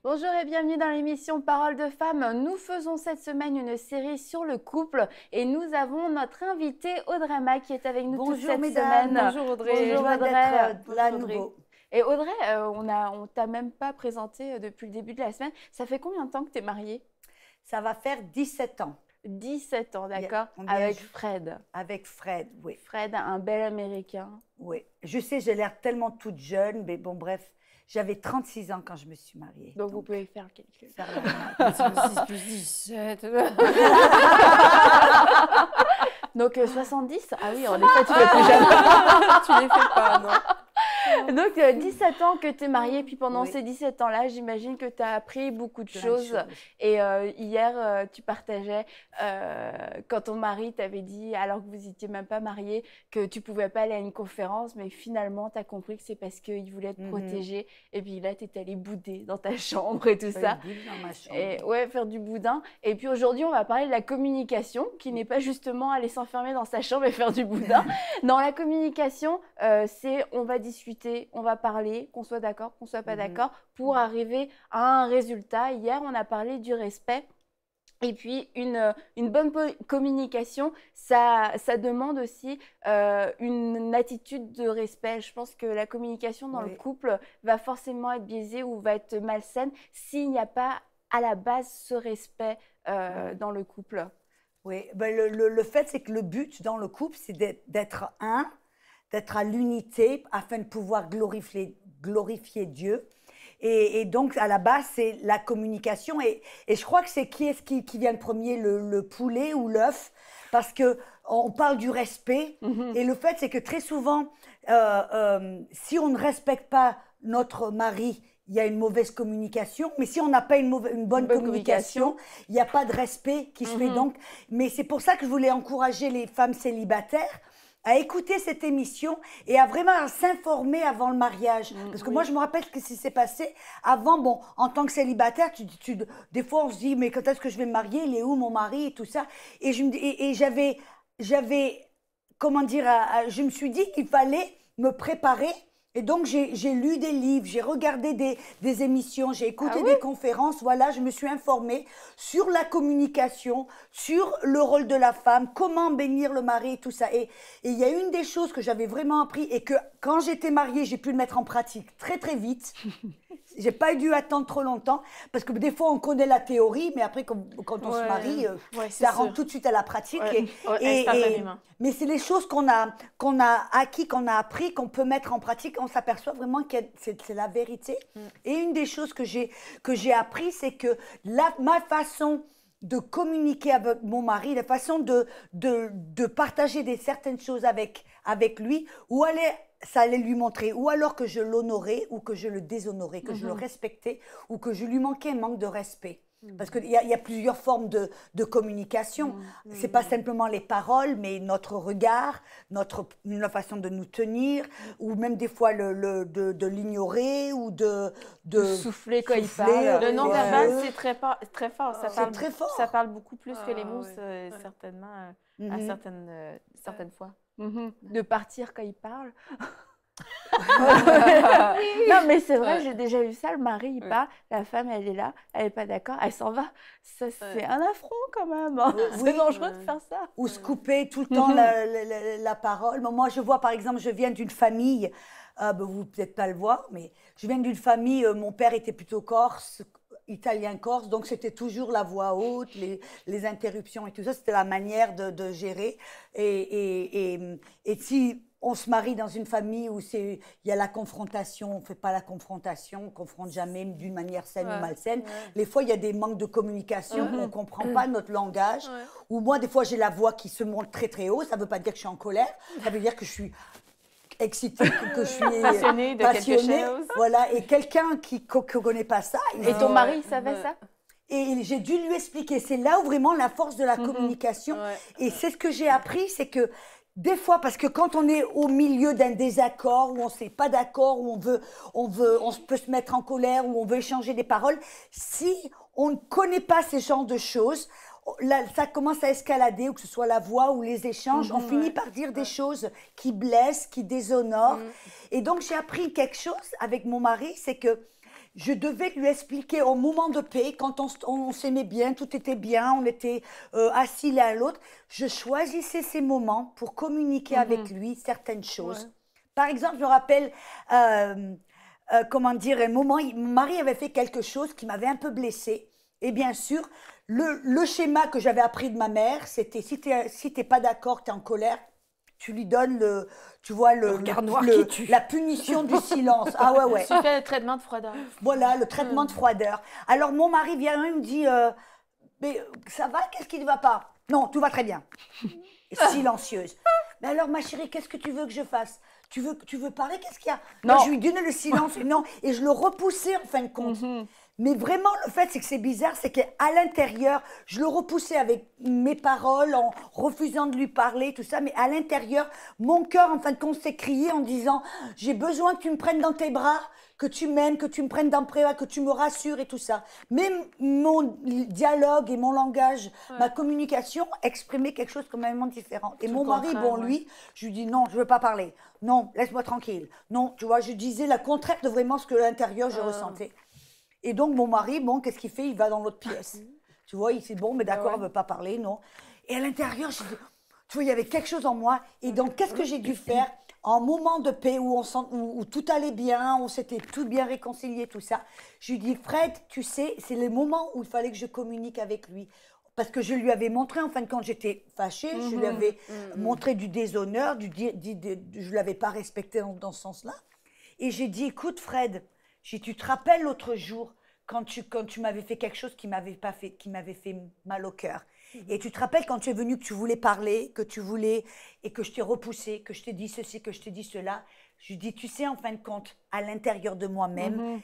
Bonjour et bienvenue dans l'émission Parole de femmes. Nous faisons cette semaine une série sur le couple et nous avons notre invitée Audrey Ma qui est avec nous toute cette semaine. Bonjour Audrey. Bonjour Audrey. Là nouveau. Et Audrey, on t'a même pas présenté depuis le début de la semaine. Ça fait combien de temps que tu es mariée? Ça va faire 17 ans. 17 ans, d'accord. Avec Fred. Avec Fred, oui. Fred, un bel Américain. Oui. Je sais, j'ai l'air tellement toute jeune, mais bon, bref. J'avais 36 ans quand je me suis mariée. Donc vous pouvez faire le calcul. 6 plus 17. Donc 70. Ah oui, en effet, tu ne les fais jamais. Tu les fais pas, non. Donc 17 ans que tu es mariée, puis pendant ces 17 ans-là, j'imagine que tu as appris beaucoup de choses. Et hier, tu partageais, quand ton mari t'avait dit, alors que vous n'étiez même pas mariés, que tu ne pouvais pas aller à une conférence, mais finalement, tu as compris que c'est parce qu'il voulait te protéger. Et puis là, tu es allée bouder dans ta chambre et tout ça. Dans ma chambre. Et, ouais, faire du boudin. Et puis aujourd'hui, on va parler de la communication, qui n'est pas justement aller s'enfermer dans sa chambre et faire du boudin. Dans la communication, c'est on va discuter, on va parler, qu'on soit d'accord, qu'on soit pas d'accord, pour arriver à un résultat. Hier, on a parlé du respect. Et puis, une bonne communication, ça demande aussi une attitude de respect. Je pense que la communication dans le couple va forcément être biaisée ou va être malsaine s'il n'y a pas à la base ce respect dans le couple. Oui, ben le fait, c'est que le but dans le couple, c'est d'être un, d'être à l'unité afin de pouvoir glorifier Dieu. Et donc, à la base, c'est la communication. Et je crois que c'est qui vient le premier, le poulet ou l'œuf? Parce qu'on parle du respect. Et le fait, c'est que très souvent, si on ne respecte pas notre mari, il y a une mauvaise communication. Mais si on n'a pas une bonne communication, il n'y a pas de respect qui se fait. Donc, mais c'est pour ça que je voulais encourager les femmes célibataires à écouter cette émission et à vraiment s'informer avant le mariage. Parce que moi, je me rappelle ce qui s'est passé. Avant, bon, en tant que célibataire, des fois, on se dit, mais quand est-ce que je vais me marier? Il est où mon mari? Et tout ça. Et j'avais, comment dire, je me suis dit qu'il fallait me préparer. Et donc, j'ai lu des livres, j'ai regardé des émissions, j'ai écouté des conférences. Voilà, je me suis informée sur la communication, sur le rôle de la femme, comment bénir le mari et tout ça. Et il y a une des choses que j'avais vraiment appris et que quand j'étais mariée, j'ai pu le mettre en pratique très, très vite. J'ai pas dû attendre trop longtemps parce que des fois, on connaît la théorie, mais après, quand on se marie, ça rentre tout de suite à la pratique. Mais c'est les choses qu'on a acquis, qu'on a appris, qu'on peut mettre en pratique. On s'aperçoit vraiment que c'est la vérité. Et une des choses que j'ai appris, c'est que ma façon de communiquer avec mon mari, la façon de partager certaines choses avec lui, ça allait lui montrer, ou alors que je l'honorais, ou que je le déshonorais, que je le respectais, ou que je lui manquais un manque de respect. Parce qu'il y a plusieurs formes de communication. C'est pas simplement les paroles, mais notre regard, notre façon de nous tenir, ou même des fois de l'ignorer, ou de souffler quand il parle. Le non-verbal, c'est très fort. C'est très fort. Ça parle beaucoup plus que les mots, certainement, à certaines fois. De partir quand il parle. Non, mais c'est vrai, j'ai déjà eu ça. Le mari, il parle, la femme, elle est là, elle n'est pas d'accord, elle s'en va. Ça, c'est un affront quand même. C'est dangereux de faire ça. Ou se couper tout le temps la parole. Moi, je vois, par exemple, je viens d'une famille, vous peut-être pas le voir, mais je viens d'une famille, mon père était plutôt corse, italien-corse, donc c'était toujours la voix haute, les interruptions et tout ça, c'était la manière de gérer. Et si on se marie dans une famille où il y a la confrontation, on ne fait pas la confrontation, on ne confronte jamais d'une manière saine ou malsaine. Les fois, il y a des manques de communication, on ne comprend pas notre langage. Ou moi, des fois, j'ai la voix qui se monte très très haut, ça ne veut pas dire que je suis en colère, ça veut dire que je suis excitée, que je suis passionnée de quelque chose. Voilà, et quelqu'un qui ne connaît pas ça. Et ton mari, il savait ça? Et j'ai dû lui expliquer. C'est là où vraiment la force de la communication. Et c'est ce que j'ai appris, c'est que des fois, parce que quand on est au milieu d'un désaccord, où on ne s'est pas d'accord, où on peut se mettre en colère, où on veut échanger des paroles, si on ne connaît pas ces genres de choses, là, ça commence à escalader, ou que ce soit la voix ou les échanges, on finit par dire des choses qui blessent, qui déshonorent. Et donc, j'ai appris quelque chose avec mon mari, c'est que je devais lui expliquer au moment de paix, quand on s'aimait bien, tout était bien, on était assis l'un à l'autre, je choisissais ces moments pour communiquer avec lui certaines choses. Ouais. Par exemple, je me rappelle, comment dire, un moment, mon mari avait fait quelque chose qui m'avait un peu blessée. Et bien sûr, le schéma que j'avais appris de ma mère, c'était si t'es pas d'accord, tu es en colère, tu lui donnes la punition du silence. Ah ouais, ouais. Tu fais le traitement de froideur. Voilà, le traitement de froideur. Alors mon mari vient et me dit, mais ça va, qu'est-ce qui ne va pas? Non, tout va très bien. Silencieuse. Mais alors ma chérie, qu'est-ce que tu veux que je fasse? Tu veux parler? Qu'est-ce qu'il y a? Non. Je lui donnais le silence. Non, et je le repoussais en fin de compte. Mais vraiment, le fait, c'est que c'est bizarre, c'est qu'à l'intérieur, je le repoussais avec mes paroles, en refusant de lui parler, tout ça, mais à l'intérieur, mon cœur, en fin de compte, s'est crié en disant « J'ai besoin que tu me prennes dans tes bras, que tu m'aimes, que tu me prennes dans tes bras, que tu me rassures et tout ça. » Mais mon dialogue et mon langage, ma communication exprimait quelque chose complètement différent. Et mon mari, lui, je lui dis « Non, je ne veux pas parler. Non, laisse-moi tranquille. Non, tu vois, je disais le contraire de vraiment ce que à l'intérieur, je ressentais. » Et donc, mon mari, bon, qu'est-ce qu'il fait? Il va dans l'autre pièce. Tu vois, il dit, bon, mais d'accord, on ne veut pas parler, non. Et à l'intérieur, tu vois, il y avait quelque chose en moi. Et donc, qu'est-ce que j'ai dû faire? En moment de paix, où tout allait bien, on s'était tout bien réconcilié, tout ça, je lui dis, Fred, tu sais, c'est le moment où il fallait que je communique avec lui. Parce que je lui avais montré, en fin de compte, j'étais fâchée, je lui avais montré du déshonneur, je ne l'avais pas respecté dans ce sens-là. Et j'ai dit, écoute, Fred, tu te rappelles l'autre jour quand tu m'avais fait quelque chose qui m'avait fait mal au cœur. Et tu te rappelles quand tu es venu que tu voulais parler, et que je t'ai repoussé, que je t'ai dit ceci, que je t'ai dit cela. Je lui dis, tu sais, en fin de compte, à l'intérieur de moi-même,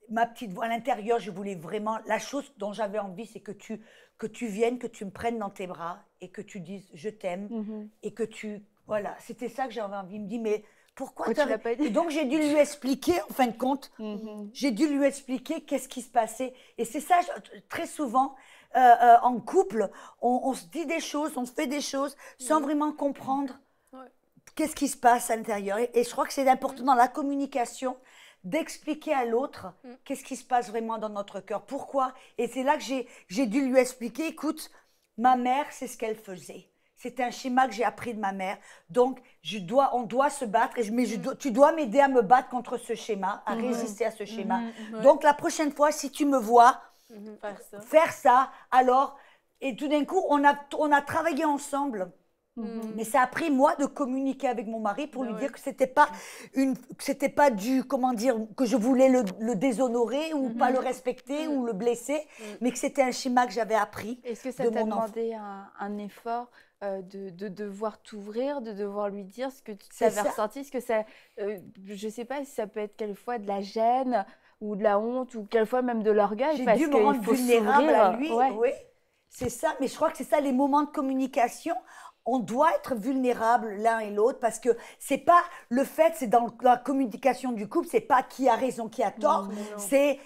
ma petite voix, à l'intérieur, je voulais vraiment, la chose dont j'avais envie, c'est que tu viennes, que tu me prennes dans tes bras et que tu dises, je t'aime, et que voilà, c'était ça que j'avais envie. Il me dit, mais pourquoi tu l'as pas dit? Et donc, j'ai dû lui expliquer, en fin de compte, j'ai dû lui expliquer qu'est-ce qui se passait. Et c'est ça, très souvent, en couple, on se dit des choses, on se fait des choses sans vraiment comprendre qu'est-ce qui se passe à l'intérieur. Et je crois que c'est important dans la communication d'expliquer à l'autre qu'est-ce qui se passe vraiment dans notre cœur. Pourquoi? Et c'est là que j'ai dû lui expliquer, écoute, ma mère, c'est ce qu'elle faisait. C'est un schéma que j'ai appris de ma mère. Donc, on doit se battre. Mais tu dois m'aider à me battre contre ce schéma, à résister à ce schéma. Donc, la prochaine fois, si tu me vois faire ça, alors... Et tout d'un coup, on a travaillé ensemble. Mais ça a pris, moi, de communiquer avec mon mari pour lui dire que c'était pas du, comment dire, que je voulais le déshonorer ou pas le respecter ou le blesser, mais que c'était un schéma que j'avais appris. Est-ce que ça t'a demandé un effort de devoir t'ouvrir, de devoir lui dire ce que tu avais ressenti, ce que ça, je sais pas si ça peut être quelquefois de la gêne ou de la honte ou quelquefois même de l'orgueil. J'ai dû me rendre vulnérable à lui, oui. C'est ça, mais je crois que c'est ça les moments de communication. On doit être vulnérable l'un et l'autre parce que c'est pas le fait, c'est dans la communication du couple, c'est pas qui a raison, qui a tort, c'est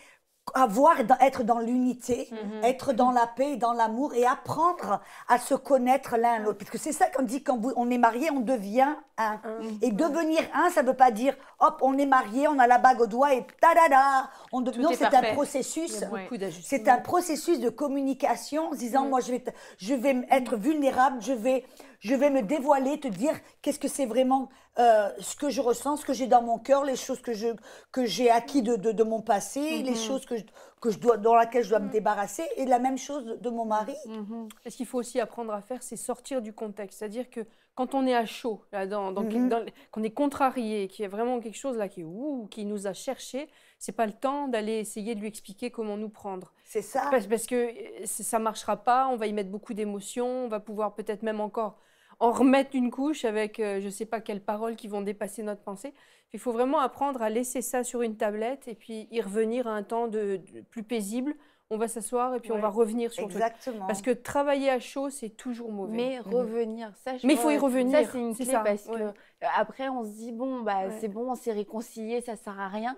être dans l'unité, être dans la paix et dans l'amour et apprendre à se connaître l'un l'autre. Parce que c'est ça qu'on dit quand on est marié, on devient un. Et devenir un, ça ne veut pas dire hop, on est marié, on a la bague au doigt et ta-da-da. Non, c'est un processus. C'est un processus de communication en se disant moi je vais être vulnérable, je vais me dévoiler, te dire qu'est-ce que c'est vraiment ce que je ressens, ce que j'ai dans mon cœur, les choses que j'ai acquis de mon passé, les choses dans lesquelles je dois me débarrasser, et la même chose de mon mari. Et ce qu'il faut aussi apprendre à faire, c'est sortir du contexte. C'est-à-dire que quand on est à chaud, qu'on est contrarié, qu'il y a vraiment quelque chose là qui nous a cherché, c'est pas le temps d'aller essayer de lui expliquer comment nous prendre. C'est ça. Parce que ça marchera pas, on va y mettre beaucoup d'émotions, on va pouvoir peut-être même encore en remettre une couche avec je sais pas quelles paroles qui vont dépasser notre pensée. Il faut vraiment apprendre à laisser ça sur une tablette et puis y revenir à un temps de plus paisible. On va s'asseoir et puis on va revenir sur le truc. Parce que travailler à chaud, c'est toujours mauvais. Mais revenir, ça, mais il faut y revenir. Ça, c'est une clé parce que après, on se dit, bon, c'est bon, on s'est réconcilié, ça ne sert à rien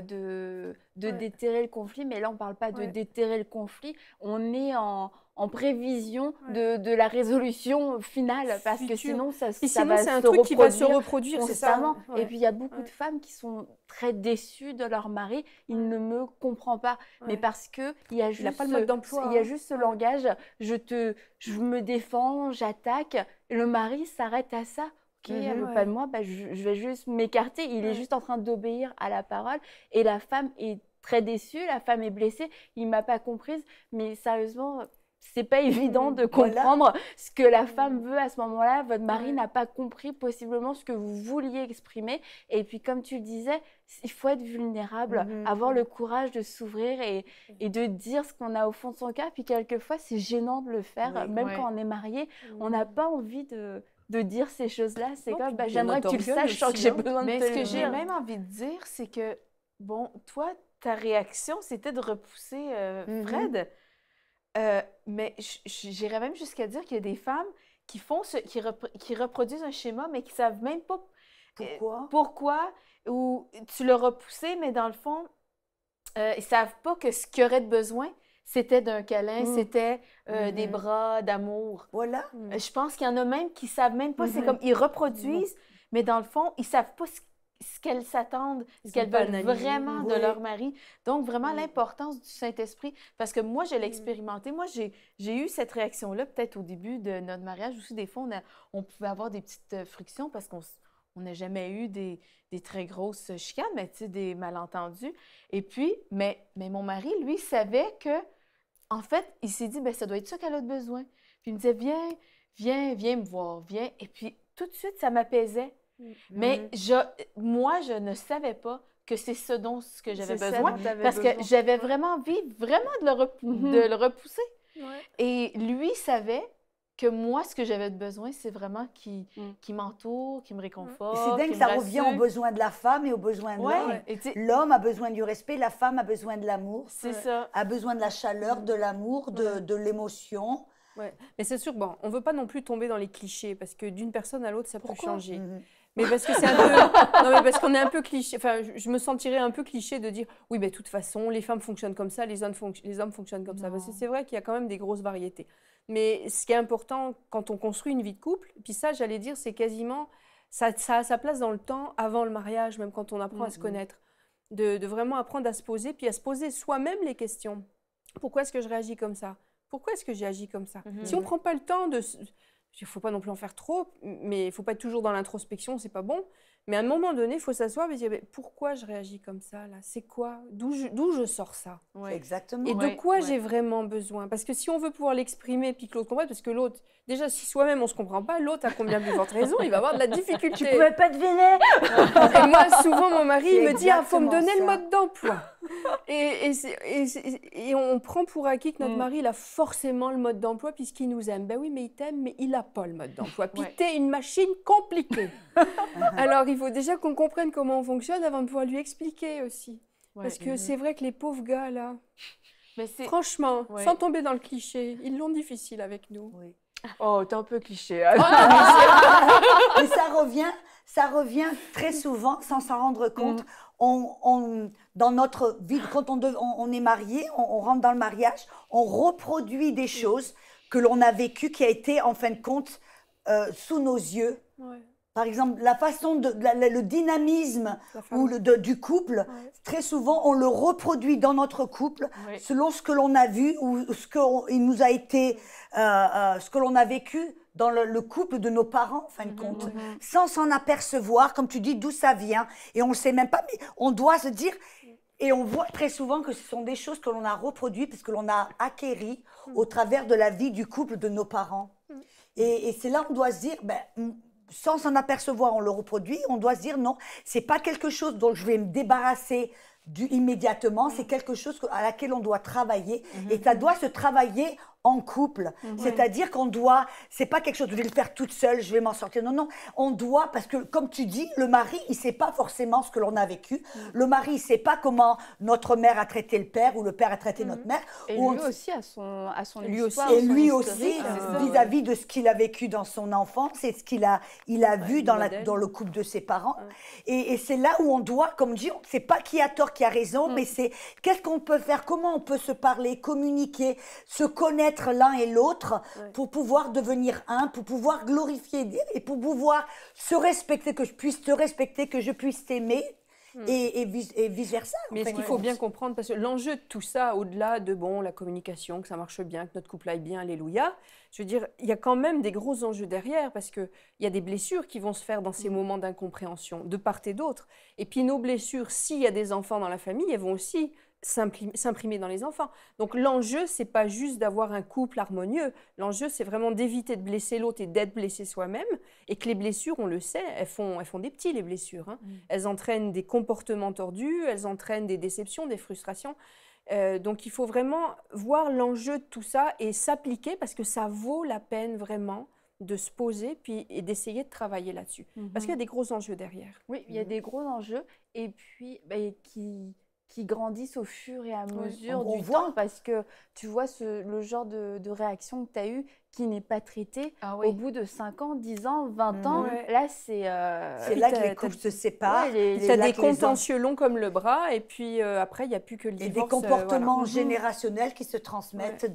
de déterrer le conflit. Mais là, on ne parle pas de déterrer le conflit. On est en prévision de la résolution finale parce que sinon, ça va se reproduire. C'est un truc qui va se reproduire, c'est ça. Et puis, il y a beaucoup de femmes qui sont très déçues de leur mari. Il ne me comprend pas. Mais parce qu'il y a juste, il a pas le mode d'emploi. Il y a juste ce langage, je me défends, j'attaque. Le mari s'arrête à ça. Ok, elle veut pas de moi, je vais juste m'écarter. Il est juste en train d'obéir à la parole. Et la femme est très déçue, la femme est blessée. Il m'a pas comprise. Mais sérieusement, c'est pas évident de comprendre ce que la femme veut à ce moment-là. Votre mari n'a pas compris possiblement ce que vous vouliez exprimer. Et puis, comme tu le disais, il faut être vulnérable, avoir le courage de s'ouvrir et de dire ce qu'on a au fond de son cœur. Puis, quelquefois, c'est gênant de le faire. Même quand on est marié, on n'a pas envie de dire ces choses-là. C'est comme, j'aimerais que tu le saches, je sens que j'ai besoin de te le dire. Mais ce que j'ai même envie de dire, c'est que, bon, toi, ta réaction, c'était de repousser Fred. Mais j'irais même jusqu'à dire qu'il y a des femmes qui reproduisent un schéma, mais qui ne savent même pas pourquoi, ou tu l'as repoussé, mais dans le fond, ils ne savent pas que ce qu'ils auraient de besoin, c'était d'un câlin, c'était des bras d'amour. Voilà. Je pense qu'il y en a même qui ne savent même pas, c'est comme, ils reproduisent, mais dans le fond, ils ne savent pas ce qu'elles s'attendent, ce qu'elles veulent vraiment de leur mari. Donc, vraiment, l'importance du Saint-Esprit, parce que moi, je l'ai expérimenté. Moi, j'ai eu cette réaction-là, peut-être au début de notre mariage aussi. Des fois, on pouvait avoir des petites frictions parce qu'on n'a jamais eu des très grosses chicanes, mais tu sais, des malentendus. Et puis, mais mon mari, lui, savait que, en fait, il s'est dit, ça doit être ça qu'elle a besoin. Puis il me disait, viens me voir, viens. Et puis, tout de suite, ça m'apaisait. Mais moi, je ne savais pas que c'est ce dont j'avais besoin parce que j'avais vraiment envie de le repousser. Et lui savait que moi, ce que j'avais besoin, c'est vraiment qu'il m'entoure, qu'il me réconforte. Et c'est dingue, ça revient aux besoins de la femme et aux besoins de l'homme. L'homme a besoin du respect, la femme a besoin de l'amour. C'est ça. A besoin de la chaleur, de l'amour, de l'émotion. Ouais. Mais c'est sûr, bon, on ne veut pas non plus tomber dans les clichés parce que d'une personne à l'autre, ça peut changer. Mais parce que c'est un peu... Non, mais parce qu'on est un peu cliché. Enfin, je me sentirais un peu cliché de dire oui, de toute façon, les femmes fonctionnent comme ça, les hommes fonctionnent comme ça. Parce que c'est vrai qu'il y a quand même des grosses variétés. Mais ce qui est important quand on construit une vie de couple, puis ça, j'allais dire, c'est quasiment... Ça a sa place dans le temps, avant le mariage, même quand on apprend à se connaître. De vraiment apprendre à se poser, puis à se poser soi-même les questions. Pourquoi est-ce que je réagis comme ça? Pourquoi est-ce que j'ai agi comme ça? Si on ne prend pas le temps de... Il ne faut pas non plus en faire trop, mais il ne faut pas être toujours dans l'introspection, c'est pas bon. Mais à un moment donné, il faut s'asseoir et dire pourquoi je réagis comme ça là? C'est quoi? D'où je sors ça? Exactement. Et de quoi j'ai vraiment besoin? Parce que si on veut pouvoir l'exprimer puis que l'autre comprenne, parce que l'autre, déjà si soi-même on ne se comprend pas, l'autre a combien plus forte raison, il va avoir de la difficulté. Tu ne pouvais pas deviner. Et moi, souvent, mon mari il me dit il faut me donner le mode d'emploi. Et on prend pour acquis que notre mari il a forcément le mode d'emploi puisqu'il nous aime. Ben oui, mais il t'aime, mais il n'a pas le mode d'emploi. Puis t'es une machine compliquée. Alors, il faut déjà qu'on comprenne comment on fonctionne avant de pouvoir lui expliquer aussi. Parce que c'est vrai que les pauvres gars, là, franchement, sans tomber dans le cliché, ils l'ont difficile avec nous. Oui. Oh, t'es un peu cliché. Mais ça revient très souvent, sans s'en rendre compte. Dans notre vie, quand on est marié, on rentre dans le mariage, on reproduit des choses que l'on a vécues, qui a été, en fin de compte, sous nos yeux. Ouais. Par exemple, la façon le dynamisme du couple, très souvent, on le reproduit dans notre couple selon ce que l'on a vu ou ce que l'on a vécu dans le couple de nos parents, en fin de compte, sans s'en apercevoir, comme tu dis, d'où ça vient. Et on ne le sait même pas, mais on doit se dire... Et on voit très souvent que ce sont des choses que l'on a reproduites parce que l'on a acquéries au travers de la vie du couple de nos parents. Et c'est là qu'on doit se dire... sans s'en apercevoir, on le reproduit, on doit se dire non, c'est pas quelque chose dont je vais me débarrasser immédiatement, c'est quelque chose à laquelle on doit travailler et ça doit se travailler en couple. C'est-à-dire qu'on doit, c'est pas quelque chose, je vais le faire toute seule, je vais m'en sortir. Non, on doit, parce que comme tu dis, le mari, il sait pas forcément ce que l'on a vécu. Le mari, il sait pas comment notre mère a traité le père ou le père a traité notre mère. Et lui aussi a son histoire. Et lui aussi, vis-à-vis de ce qu'il a vécu dans son enfance et ce qu'il a vu dans le couple de ses parents. Et c'est là où on doit, comme dit, c'est pas qui a tort, qui a raison, mais c'est qu'est-ce qu'on peut faire, comment on peut se parler, communiquer, se connaître reconnaître l'un et l'autre pour pouvoir devenir un, pour pouvoir glorifier et pour pouvoir se respecter, que je puisse te respecter, que je puisse t'aimer. Et vice-versa. Mais ce qu'il faut bien comprendre, parce que l'enjeu de tout ça, au-delà de la communication, que ça marche bien, que notre couple aille bien, alléluia, je veux dire, il y a quand même des gros enjeux derrière, parce qu'il y a des blessures qui vont se faire dans ces moments d'incompréhension, de part et d'autre. Et puis nos blessures, s'il y a des enfants dans la famille, elles vont aussi s'imprimer dans les enfants. Donc l'enjeu, c'est pas juste d'avoir un couple harmonieux. L'enjeu, c'est vraiment d'éviter de blesser l'autre et d'être blessé soi-même. Et que les blessures, on le sait, elles font des petits, les blessures. Hein. Elles entraînent des comportements tordus, elles entraînent des déceptions, des frustrations. Donc il faut vraiment voir l'enjeu de tout ça et s'appliquer parce que ça vaut la peine vraiment de se poser et d'essayer de travailler là-dessus. Parce qu'il y a des gros enjeux derrière. Oui, il y a des gros enjeux et puis qui grandissent au fur et à mesure du temps, parce que tu vois le genre de réaction que tu as eu qui n'est pas traité au bout de 5 ans, 10 ans, 20 ans. Là, c'est là que les couples se séparent. Tu as des contentieux longs comme le bras et puis après, il n'y a plus que le divorce. Et des comportements générationnels qui se transmettent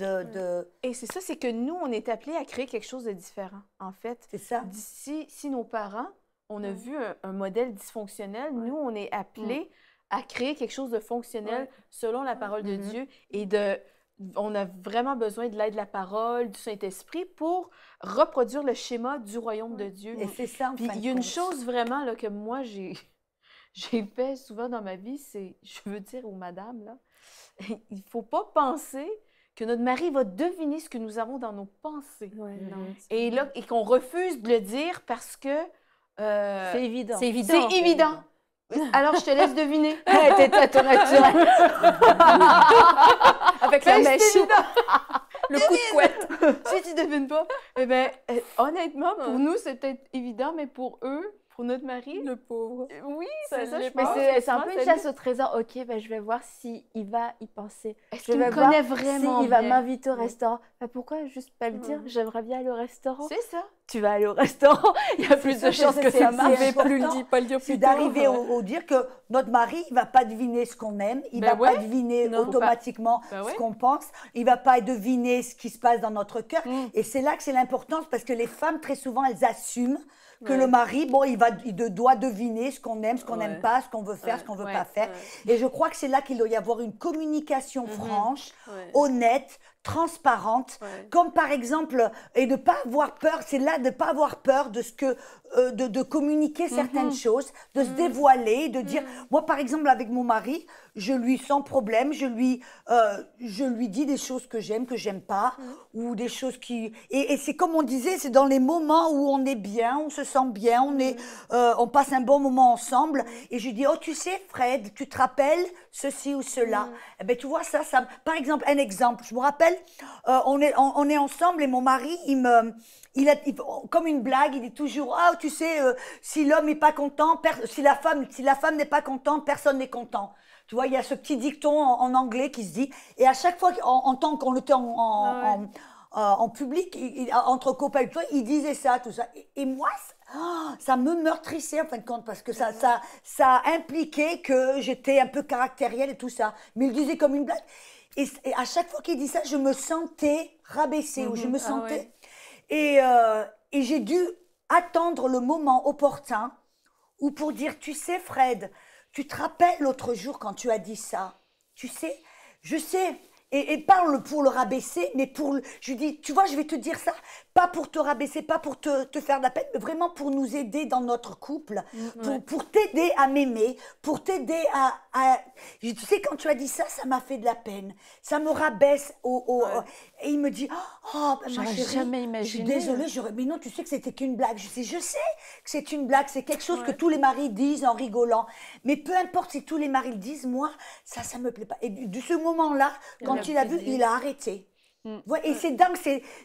Et c'est ça, c'est que nous, on est appelés à créer quelque chose de différent, en fait. C'est ça. Si nos parents, on a vu un modèle dysfonctionnel, nous, on est appelés à créer quelque chose de fonctionnel selon la parole de Dieu et on a vraiment besoin de l'aide de la parole, du Saint-Esprit pour reproduire le schéma du royaume de Dieu. Et c'est ça, en Puis il y a une chose vraiment là, que moi, j'ai fait souvent dans ma vie, c'est, je veux dire aux madames, là, il ne faut pas penser que notre mari va deviner ce que nous avons dans nos pensées. Et qu'on refuse de le dire parce que... c'est évident. C'est évident. Alors, je te laisse deviner. T'es à ton naturel. Avec la mèche. Le coup de couette. Si tu ne devines pas, honnêtement, pour nous, c'est peut-être évident, mais pour eux, pour notre mari... Le pauvre. Oui, c'est ça, je pense. Mais c'est un peu une chasse au trésor. OK, je vais voir s'il va y penser. Est-ce qu'il me connaît vraiment s'il va m'inviter au restaurant. Pourquoi juste pas le dire? J'aimerais bien aller au restaurant. C'est ça. Tu vas aller au restaurant, il y a plus de chances que ça marche. Pas le dire plus tard. C'est d'arriver au dire que notre mari, il ne va pas deviner ce qu'on aime, il ne va pas deviner automatiquement ce qu'on pense, il ne va pas deviner ce qui se passe dans notre cœur. Et c'est là que c'est l'importance, parce que les femmes, très souvent, elles assument que le mari, il doit deviner ce qu'on aime, ce qu'on n'aime pas, ce qu'on veut faire, ce qu'on ne veut pas faire. Et je crois que c'est là qu'il doit y avoir une communication franche, honnête, transparente, comme par exemple, et de ne pas avoir peur, c'est là de ne pas avoir peur de de communiquer certaines choses, de se dévoiler, de dire, moi par exemple avec mon mari, je lui sans problème, je lui dis des choses que j'aime pas, ou des choses et c'est comme on disait, c'est dans les moments où on est bien, on se sent bien, on passe un bon moment ensemble, et je lui dis, oh tu sais Fred, tu te rappelles ceci ou cela, eh ben tu vois ça, par exemple un exemple, je me rappelle, on est ensemble et mon mari, il comme une blague, il dit toujours, ah tu sais, si l'homme n'est pas content, si la femme n'est pas contente, personne n'est content. Tu vois, il y a ce petit dicton en anglais qui se dit, et à chaque fois, en tant qu'on était en public, entre copains, il disait ça, tout ça. Et moi, ça me meurtrissait en fin de compte, parce que ça impliquait que j'étais un peu caractérielle et tout ça. Mais il disait comme une blague. Et à chaque fois qu'il dit ça, je me sentais rabaissée, ou je me sentais... Et j'ai dû attendre le moment opportun où pour dire, tu sais Fred, tu te rappelles l'autre jour quand tu as dit ça, tu sais, je sais, et pas pour le rabaisser, mais je lui dis, tu vois, je vais te dire ça, pas pour te rabaisser, pas pour te faire de la peine, mais vraiment pour nous aider dans notre couple, pour t'aider à m'aimer, pour t'aider à... Tu sais, quand tu as dit ça, ça m'a fait de la peine, ça me rabaisse et il me dit, oh, ma chérie, jamais imaginé. Je suis désolée, mais non, tu sais que c'était qu'une blague. Je sais que c'est une blague, c'est quelque chose que tous les maris disent en rigolant, mais peu importe si tous les maris le disent, moi, ça me plaît pas. Et de ce moment-là, quand il a vu, il a arrêté. Et c'est dingue,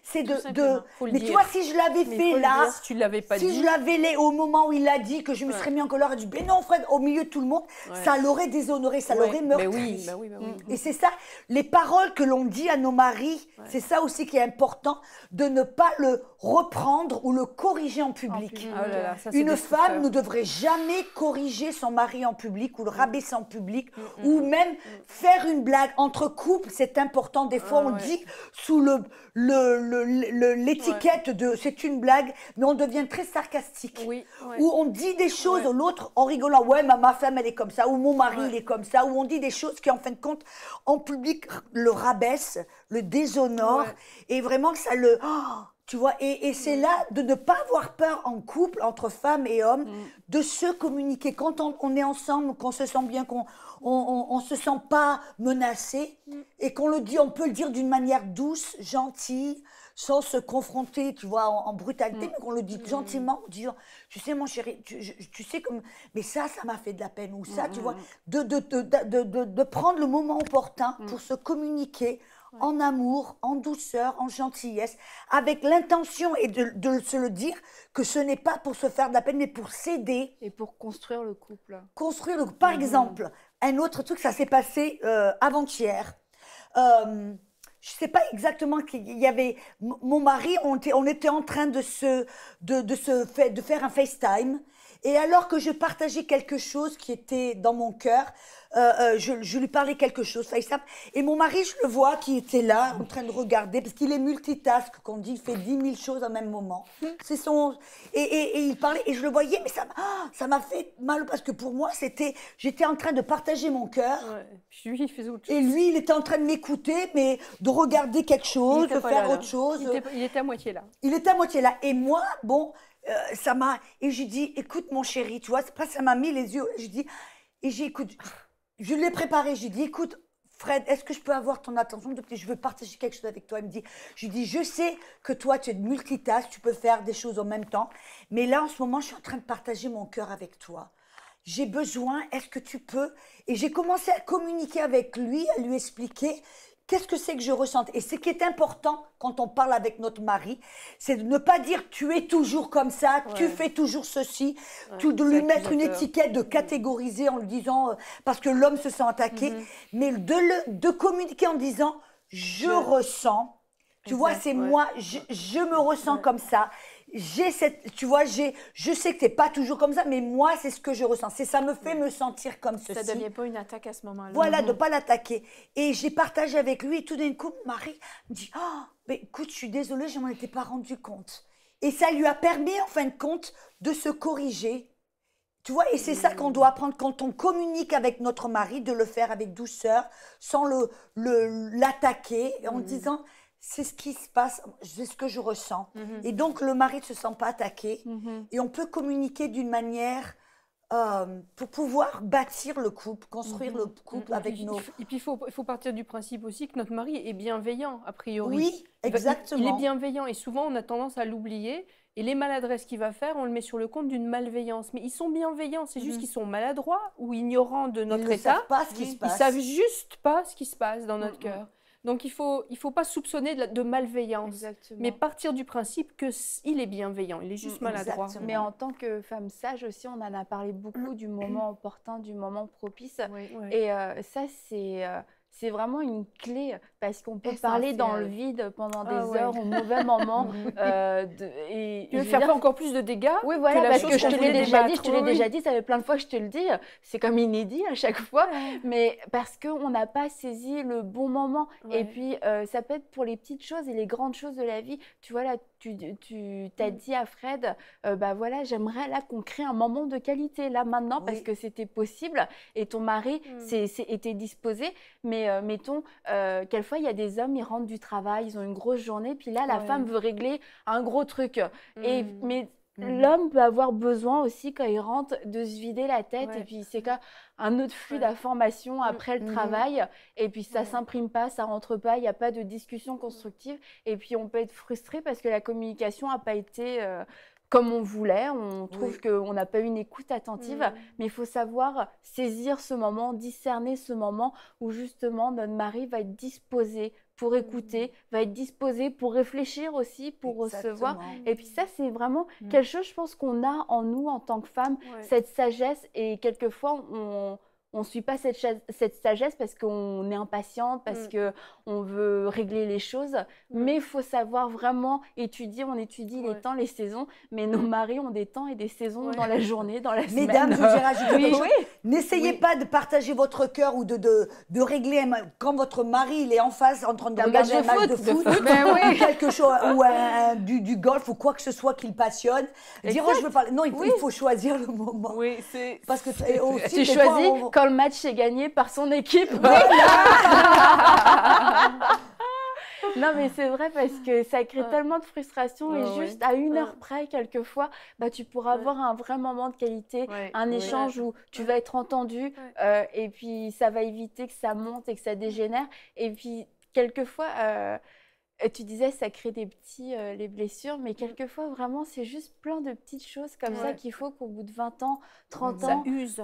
c'est de mais tu vois, si je l'avais fait là, si tu l'avais pas dit, je l'avais au moment où il l'a dit, que je me serais mis en colère et dit, mais non Fred, au milieu de tout le monde, ça l'aurait déshonoré, ça l'aurait meurtri. Et c'est ça, les paroles que l'on dit à nos maris, c'est ça aussi qui est important, de ne pas le reprendre ou le corriger en public. Une femme ne devrait jamais corriger son mari en public ou le rabaisser en public, ou même faire une blague entre couples, c'est important. Des fois on dit sous l'étiquette de c'est une blague, mais on devient très sarcastique. Oui, ouais. Où on dit des choses à l'autre en rigolant. Ouais, ma femme, elle est comme ça, ou mon mari, il est comme ça, ou on dit des choses qui, en fin de compte, en public, le rabaisse, le déshonore, et vraiment que ça le... Oh, tu vois, et c'est là de ne pas avoir peur en couple, entre femmes et hommes, de se communiquer. Quand on est ensemble, qu'on se sent bien, qu'on on se sent pas menacé, et qu'on le dit, on peut le dire d'une manière douce, gentille, sans se confronter, tu vois, en brutalité, mais qu'on le dit gentiment, en disant, tu sais, mon chéri, tu sais comme, mais ça m'a fait de la peine, ou ça, tu vois, de prendre le moment opportun pour se communiquer en amour, en douceur, en gentillesse, avec l'intention et de se le dire que ce n'est pas pour se faire de la peine, mais pour s'aider. Et pour construire le couple. Construire le couple. Par exemple, un autre truc, ça s'est passé avant-hier. Je ne sais pas exactement qu'il y avait... Mon mari, on était en train de faire un FaceTime. Et alors que je partageais quelque chose qui était dans mon cœur, je lui parlais quelque chose, FaceTime, et mon mari, je le vois, qui était là, en train de regarder, parce qu'il est multitask, qu'on dit, il fait 10 000 choses en même moment. C'est son... Et il parlait, et je le voyais, mais ça m'a fait mal, parce que pour moi, j'étais en train de partager mon cœur. Ouais. Puis lui, il faisait autre chose. Et lui, il était en train de m'écouter, mais de regarder quelque chose, de faire autre chose. Il était à moitié là. Il était à moitié là. Et moi, bon... ça m'a... Et j'ai dit, écoute mon chéri, tu vois, c'est pas ça m'a mis les yeux. Écoute, je l'ai préparé, j'ai dit, écoute, Fred, est-ce que je peux avoir ton attention? Je veux partager quelque chose avec toi. Il me dit, je lui dis, je sais que toi, tu es multitask, tu peux faire des choses en même temps, mais là, en ce moment, je suis en train de partager mon cœur avec toi. J'ai besoin, est-ce que tu peux? Et j'ai commencé à communiquer avec lui, à lui expliquer qu'est-ce que c'est que je ressens. Et ce qui est important quand on parle avec notre mari, c'est de ne pas dire tu es toujours comme ça, tu fais toujours ceci, de lui mettre une étiquette, de catégoriser en lui disant parce que l'homme se sent attaqué, mais de communiquer en disant je ressens. Tu vois, c'est moi, je me ressens comme ça. Tu vois, je sais que t'es pas toujours comme ça, mais moi, c'est ce que je ressens. Ça me fait me sentir comme ceci. Ça ne devient pas une attaque à ce moment-là. Voilà, de ne pas l'attaquer. Et j'ai partagé avec lui, et tout d'un coup, mon mari me dit, oh, mais écoute, je suis désolée, je m'en étais pas rendu compte. Et ça lui a permis, en fin de compte, de se corriger. Tu vois, et c'est ça qu'on doit apprendre quand on communique avec notre mari, de le faire avec douceur, sans l'attaquer, en disant... C'est ce qui se passe, c'est ce que je ressens. Et donc, le mari ne se sent pas attaqué. Et on peut communiquer d'une manière pour pouvoir bâtir le couple, construire le couple avec nos... Et puis, il faut partir du principe aussi que notre mari est bienveillant, a priori. Oui, exactement. Il est bienveillant et souvent, on a tendance à l'oublier. Et les maladresses qu'il va faire, on le met sur le compte d'une malveillance. Mais ils sont bienveillants, c'est juste qu'ils sont maladroits ou ignorants de notre état. Ils ne savent pas ce qui se passe. Ils savent juste pas ce qui se passe dans notre cœur. Donc, il faut pas soupçonner de malveillance, mais partir du principe qu'il est bienveillant, il est juste maladroit. Exactement. Mais en tant que femme sage aussi, on en a parlé beaucoup du moment opportun, du moment propice. Et ça, c'est vraiment une clé parce qu'on peut parler dans le vide pendant des heures au mauvais moment. Tu veux faire encore plus de dégâts? Oui, voilà, parce que je te l'ai déjà dit, ça fait plein de fois que je te le dis, c'est comme inédit à chaque fois, mais parce qu'on n'a pas saisi le bon moment. Et puis, ça peut être pour les petites choses et les grandes choses de la vie. Tu vois, là, tu t'as dit à Fred, bah voilà, j'aimerais là qu'on crée un moment de qualité, là, maintenant, parce que c'était possible et ton mari était disposé, mais mettons, quelquefois, il y a des hommes, ils rentrent du travail, ils ont une grosse journée, puis là, la femme veut régler un gros truc. Mais l'homme peut avoir besoin aussi, quand il rentre, de se vider la tête, et puis c'est un autre flux d'informations après le travail, et puis ça s'imprime pas, ça rentre pas, il n'y a pas de discussion constructive, et puis on peut être frustré parce que la communication n'a pas été... comme on voulait, on trouve qu'on n'a pas eu une écoute attentive, mais il faut savoir saisir ce moment, discerner ce moment où justement notre mari va être disposé pour écouter, va être disposé pour réfléchir aussi, pour recevoir. Et puis ça, c'est vraiment quelque chose, je pense, qu'on a en nous en tant que femmes, cette sagesse, et quelquefois, on suit pas cette sagesse parce qu'on est impatiente, parce qu'on veut régler les choses. Mais il faut savoir vraiment étudier. On étudie les temps, les saisons. Mais nos maris ont des temps et des saisons dans la journée, dans la semaine. Mesdames, je voudrais rajouter quelque chose. N'essayez pas de partager votre cœur ou de régler quand votre mari il est en face en train de regarder un match de foot ou quelque chose, ou du golf ou quoi que ce soit qu'il passionne. Dire, oh, je veux parler. Non, il faut choisir le moment. Oui, c'est... Parce que tu choisis quand le match est gagné par son équipe. Non, mais c'est vrai parce que ça crée tellement de frustration et juste à 1 heure près, quelquefois, tu pourras avoir un vrai moment de qualité, un échange où tu vas être entendu et puis ça va éviter que ça monte et que ça dégénère. Et puis, quelquefois, tu disais ça crée les blessures, mais quelquefois, vraiment, c'est juste plein de petites choses comme ça qu'il faut qu'au bout de 20 ans, 30 ans… Ça use.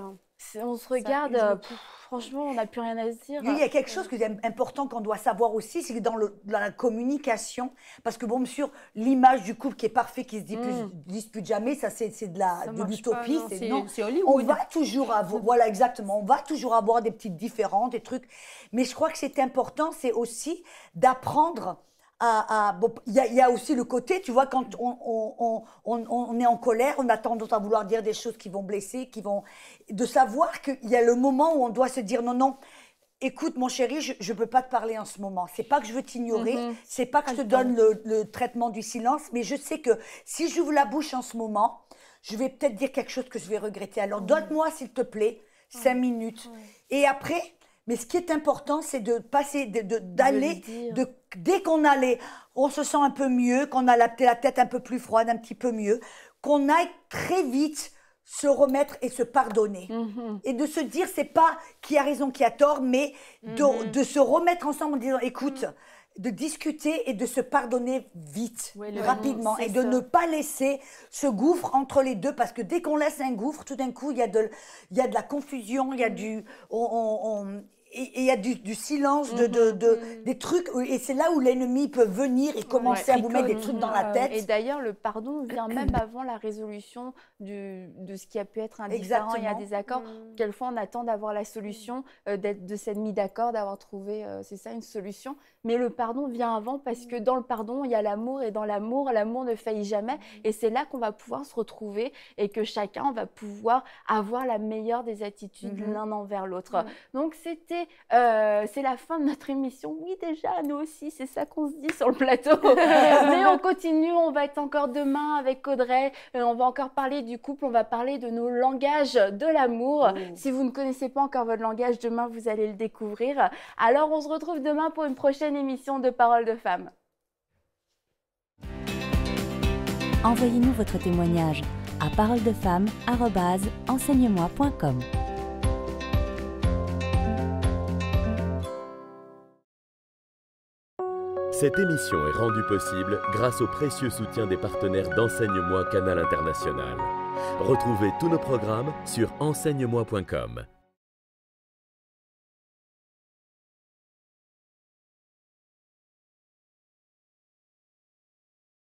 On se regarde, franchement, on n'a plus rien à se dire. Il y a quelque chose qui est important qu'on doit savoir aussi, c'est que dans la communication, parce que bon, sur l'image du couple qui est parfait, qui se dispute jamais, ça c'est de l'utopie. C'est Hollywood. On va toujours avoir, voilà exactement, on va toujours avoir des petites différences, des trucs. Mais je crois que c'est important, c'est aussi d'apprendre il y a aussi le côté, tu vois, quand on est en colère, on a tendance à vouloir dire des choses qui vont blesser, de savoir qu'il y a le moment où on doit se dire non, écoute mon chéri, je ne peux pas te parler en ce moment. C'est pas que je veux t'ignorer, c'est pas que je te donne le traitement du silence, mais je sais que si j'ouvre la bouche en ce moment, je vais peut-être dire quelque chose que je vais regretter. Alors donne-moi s'il te plaît 5 minutes. Et après… Mais ce qui est important, c'est de passer, d'aller, dès on se sent un peu mieux, qu'on a la tête un peu plus froide, un petit peu mieux, qu'on aille très vite se remettre et se pardonner. Et de se dire, c'est pas qui a raison, qui a tort, mais de se remettre ensemble en disant, écoute, de discuter et de se pardonner vite, rapidement, et de ne pas laisser ce gouffre entre les deux, parce que dès qu'on laisse un gouffre, tout d'un coup, il y a de la confusion, il y a il y a du silence, des trucs, et c'est là où l'ennemi peut venir et commencer à vous mettre des trucs dans la tête. Et d'ailleurs, le pardon vient même avant la résolution de ce qui a pu être un différend et un désaccord. Quelquefois, on attend d'avoir la solution, de s'être mis d'accord, d'avoir trouvé, c'est ça, une solution. Mais le pardon vient avant parce que dans le pardon, il y a l'amour, et dans l'amour ne faillit jamais. Et c'est là qu'on va pouvoir se retrouver et que chacun va pouvoir avoir la meilleure des attitudes l'un envers l'autre. Donc, c'est la fin de notre émission. Oui, déjà, nous aussi, c'est ça qu'on se dit sur le plateau. Mais on continue, on va être encore demain avec Audrey. On va encore parler du couple, on va parler de nos langages de l'amour. Si vous ne connaissez pas encore votre langage, demain, vous allez le découvrir. Alors, on se retrouve demain pour une prochaine émission de Paroles de Femmes. Envoyez-nous votre témoignage à paroledefemmes@enseigne-moi.com. Cette émission est rendue possible grâce au précieux soutien des partenaires d'Enseigne-moi Canal International. Retrouvez tous nos programmes sur enseigne-moi.com.